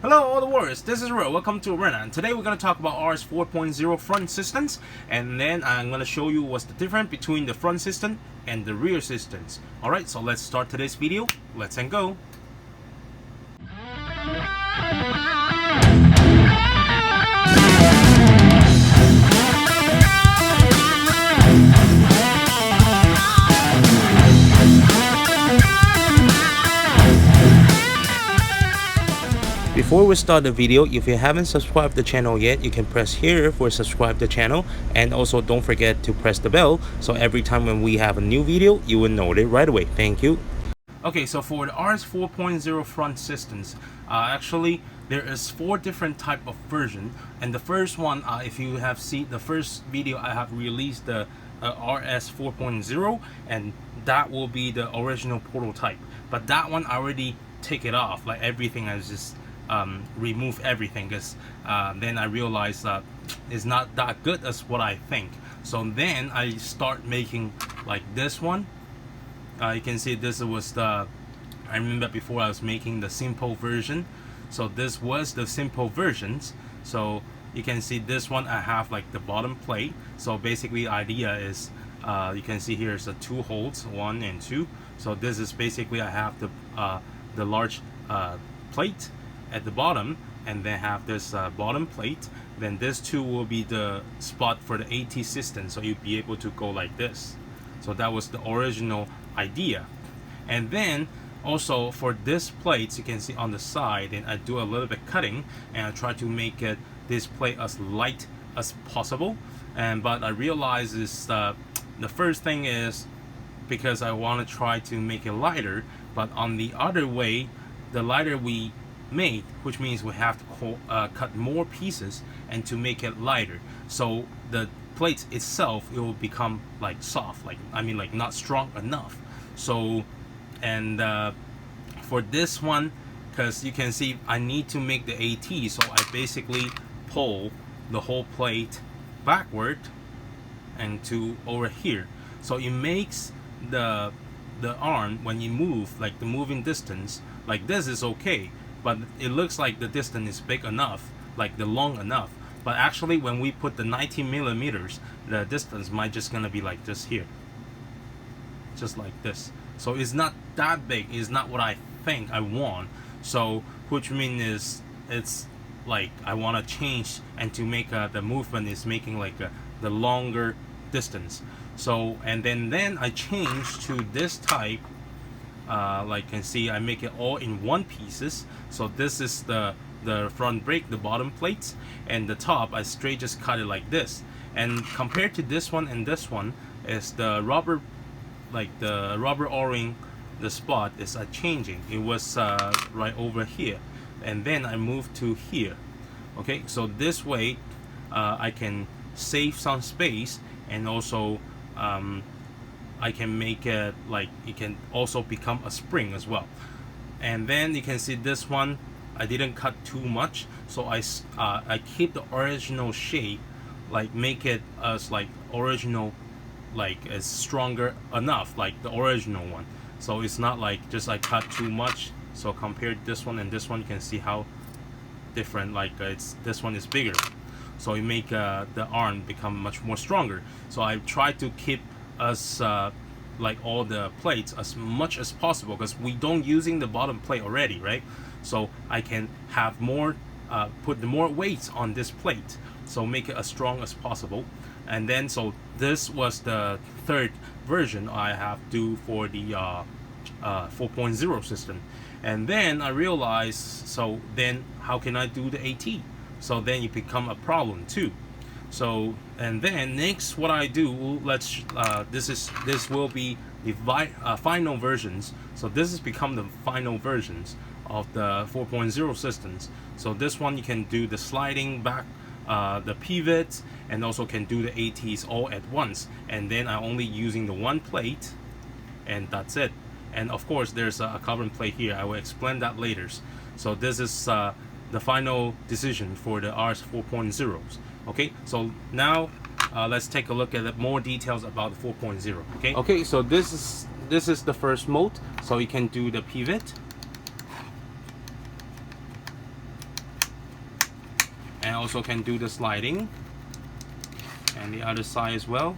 Hello all the warriors, this is Ro, welcome to Arena, and today we're going to talk about RS 4.0 front systems, and then I'm going to show you what's the difference between the front system and the rear systems. Alright, so let's start today's video, let's go. Before we start the video, if you haven't subscribed the channel yet, you can press here for subscribe the channel, and also don't forget to press the bell so every time when we have a new video you will know it right away. Thank you. Okay, so for the RS 4.0 front systems, actually there is 4 different type of version, and the first one, if you have seen the first video, I have released the RS 4.0, and that will be the original prototype, but that one I already take it off, like everything I just remove everything, because then I realized that it's not that good as what I think. So then I start making like this one. You can see this was the, I remember before I was making the simple version, so this was the simple versions. So you can see this one I have like the bottom plate. So basically the idea is you can see here is the 2 holes, 1 and 2. So this is basically I have the large plate at the bottom, and then have this bottom plate. Then this 2 will be the spot for the AT system, so you'll be able to go like this. So that was the original idea. And then also for this plates, you can see on the side, and I do a little bit cutting, and I try to make it this plate as light as possible. And but I realize is the first thing is because I want to try to make it lighter, but on the other way, the lighter we made, which means we have to cut more pieces and to make it lighter, so the plate itself, it will become like soft, like I mean like not strong enough. So and for this one, because you can see I need to make the AT, so I basically pull the whole plate backward and to over here, so it makes the arm, when you move, like the moving distance like this is okay, but it looks like the distance is big enough, like the long enough, but actually when we put the 19 millimeters, the distance might just gonna be like this here, just like this. So it's not that big, it's not what I think I want. So which means is it's like I want to change and to make the movement is making like the longer distance. So and then I change to this type. Like you can see, I make it all in one pieces. So this is the front brake, the bottom plates, and the top I straight just cut it like this. And compared to this one and this one is the rubber, like the rubber O-ring, the spot is changing. It was right over here, and then I moved to here. Okay, so this way I can save some space, and also I can make it like it can also become a spring as well. And then you can see this one I didn't cut too much, so I keep the original shape, like make it as like original, like as stronger enough like the original one. So it's not like just I cut too much. So compared this one and this one, you can see how different, like this one is bigger, so you make the arm become much more stronger. So I try to keep us like all the plates as much as possible, because we don't using the bottom plate already, right? So I can have more put the more weight on this plate, so make it as strong as possible. And then so this was the third version I have do for the 4.0 system. And then I realized, so then how can I do the AT? So then it become a problem too. So and then next what I do, let's this will be the final versions. So this has become the final versions of the 4.0 systems. So this one you can do the sliding back, the pivots, and also can do the ATs all at once. And then I'm only using the one plate, and that's it. And of course there's a carbon plate here, I will explain that later. So this is the final decision for the RS 4.0s. Okay, so now let's take a look at more details about the 4.0. Okay, so this is the first mode. So you can do the pivot, also can do the sliding, and the other side as well.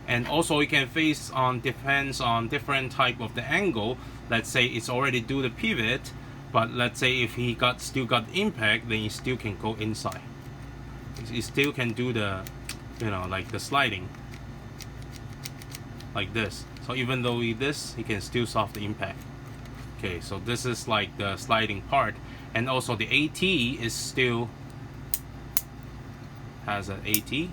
And also you can face on, depends on different type of the angle. Let's say it's already do the pivot, but let's say if he still got impact, then he still can go inside. He still can do the, you know, like the sliding like this. So even though he can still solve the impact. Okay, so this is like the sliding part. And also the AT is still has an AT,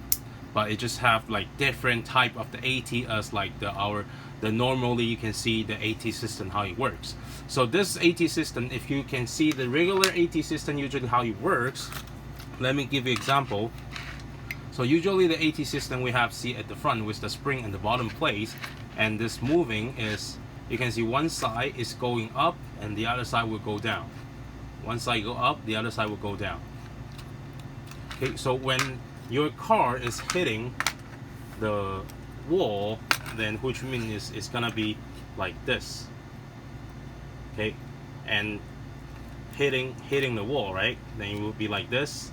but it just have like different type of the AT as like the normally you can see the AT system how it works. So this AT system, if you can see the regular AT system usually how it works, let me give you example. So usually the AT system we have seat at the front with the spring and the bottom place, and this moving is, you can see one side is going up and the other side will go down. One side go up, the other side will go down. Okay, so when your car is hitting the wall, then which means it's gonna be like this. Okay, and hitting the wall, right? Then it will be like this.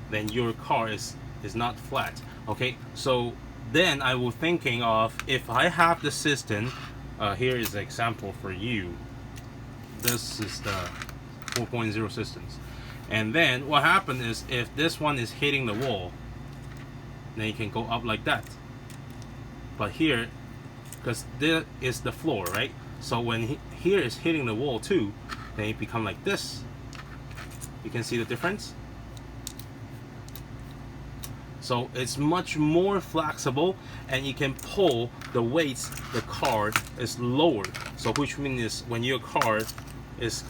Then your car is not flat. Okay, so then I was thinking of, if I have the system, here is the example for you. This is the 4.0 systems, and then what happened is if this one is hitting the wall, then you can go up like that. But here, because there is the floor, right? So when here is hitting the wall too, then it become like this. You can see the difference. So it's much more flexible, and you can pull the weights. The car is lowered, so which means when your car is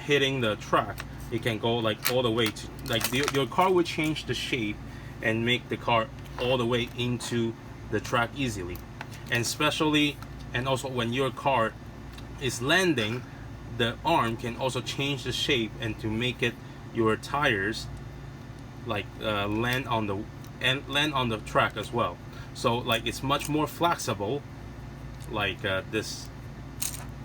hitting the track, it can go like all the way to, like your car will change the shape and make the car all the way into the track easily. And especially, and also when your car is landing, the arm can also change the shape and to make it your tires like land on the track as well. So like it's much more flexible, like this.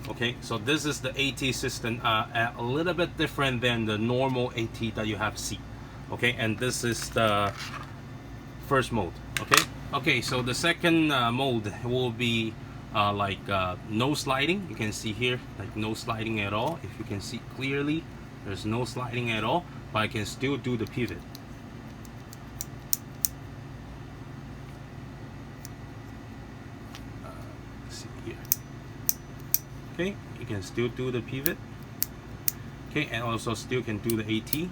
Okay, so this is the AT system, a little bit different than the normal AT that you have seen. Okay, and this is the first mode. Okay, so the second mode will be like no sliding. You can see here like no sliding at all. If you can see clearly, there's no sliding at all, but I can still do the pivot. Okay, you can still do the pivot. Okay, and also still can do the AT.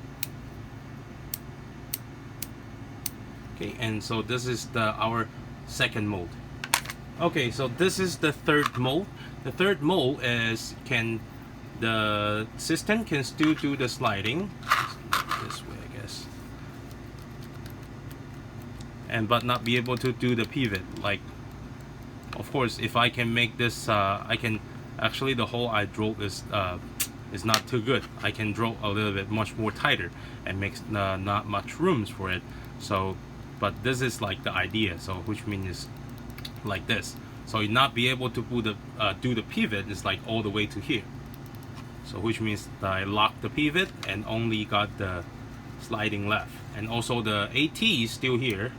Okay, and so this is our second mode. Okay, so this is the third mode. The third mode is the system can still do the sliding this way, I guess, and but not be able to do the pivot. Like, of course, if I can make this, I can. Actually, the hole I drove is not too good. I can draw a little bit much more tighter and makes not much rooms for it. So, but this is like the idea. So, which means like this. So, you not be able to do the pivot is like all the way to here. So, which means that I lock the pivot and only got the sliding left. And also the AT is still here.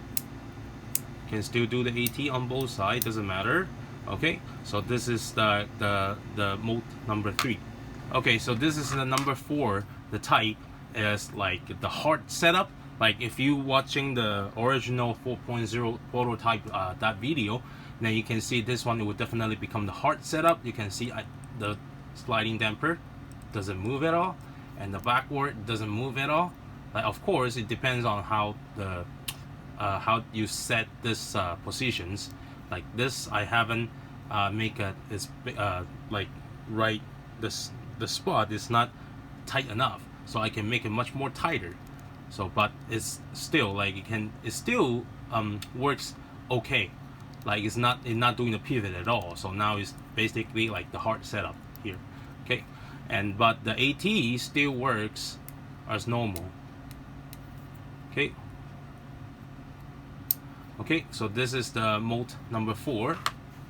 Can still do the AT on both sides. Doesn't matter. Okay, so this is the mode number 3. Okay, so this is the number 4. The type is like the hard setup. Like if you watching the original 4.0 prototype that video, then you can see this one, it will definitely become the hard setup. You can see the sliding damper doesn't move at all, and the backward doesn't move at all. Like, of course, it depends on how how you set this positions. Like this, I haven't make it's like right, the spot is not tight enough, so I can make it much more tighter. So, but it's still like it still works okay. Like it's not doing the pivot at all. So now it's basically like the hard setup here. Okay, and but the AT still works as normal. Okay, so this is the mode number 4.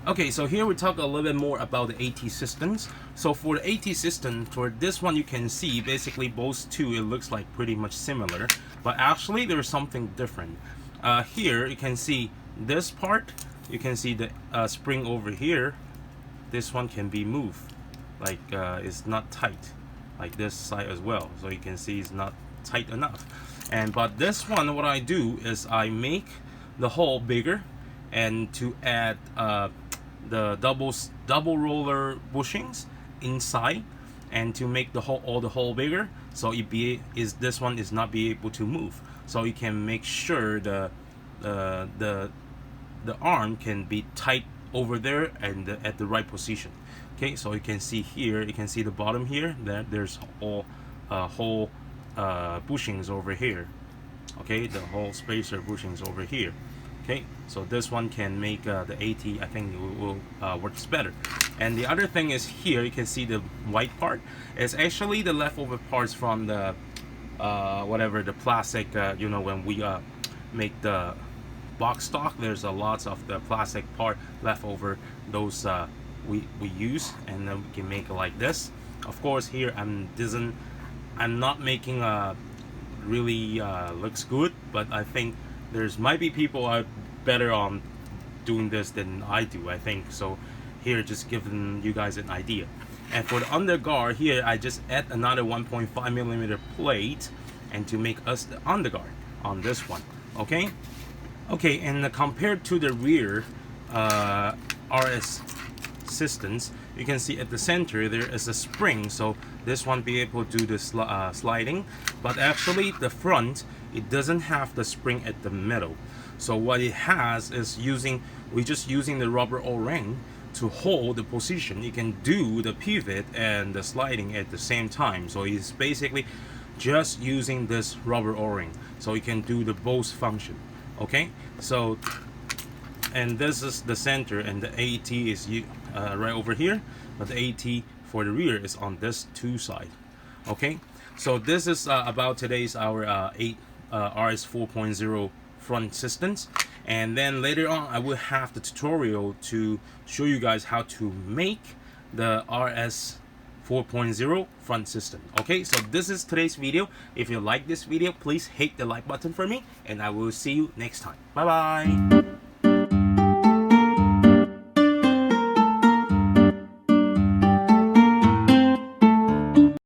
Okay, so here we talk a little bit more about the AT systems. So for the AT system, for this one, you can see basically both two, it looks like pretty much similar, but actually there's something different. Here you can see this part, you can see the spring over here. This one can be moved, like it's not tight, like this side as well. So you can see it's not tight enough. But this one, what I do is I make the hole bigger, and to add the double roller bushings inside, and to make the hole bigger, so this one is not be able to move. So you can make sure the arm can be tight over there and at the right position. Okay, so you can see here, you can see the bottom here that there's all whole bushings over here. Okay, the whole spacer bushings over here. Okay, so this one can make the AT, I think it will works better. And the other thing is here, you can see the white part. It's actually the leftover parts from the whatever the plastic, you know, when we make the box stock, there's a lots of the plastic part left over, those we use, and then we can make it like this. Of course here I'm not making really looks good, but I think there's might be people are better on doing this than I do, I think. So here, just giving you guys an idea. And for the underguard here, I just add another 1.5mm plate, and to make us the underguard on this one. Okay, and compared to the rear RS systems, you can see at the center there is a spring, so this one be able to do the sliding. But actually the front, it doesn't have the spring at the middle. So what it has is we're just using the rubber O-ring to hold the position. You can do the pivot and the sliding at the same time. So it's basically just using this rubber O-ring, so you can do the both function. Okay, so, and this is the center, and the AT is right over here, but the AT for the rear is on this two side. Okay, so this is about today's our RS 4.0 front systems, and then later on I will have the tutorial to show you guys how to make the RS 4.0 front system. Okay, so this is today's video. If you like this video, please hit the like button for me, and I will see you next time. Bye bye.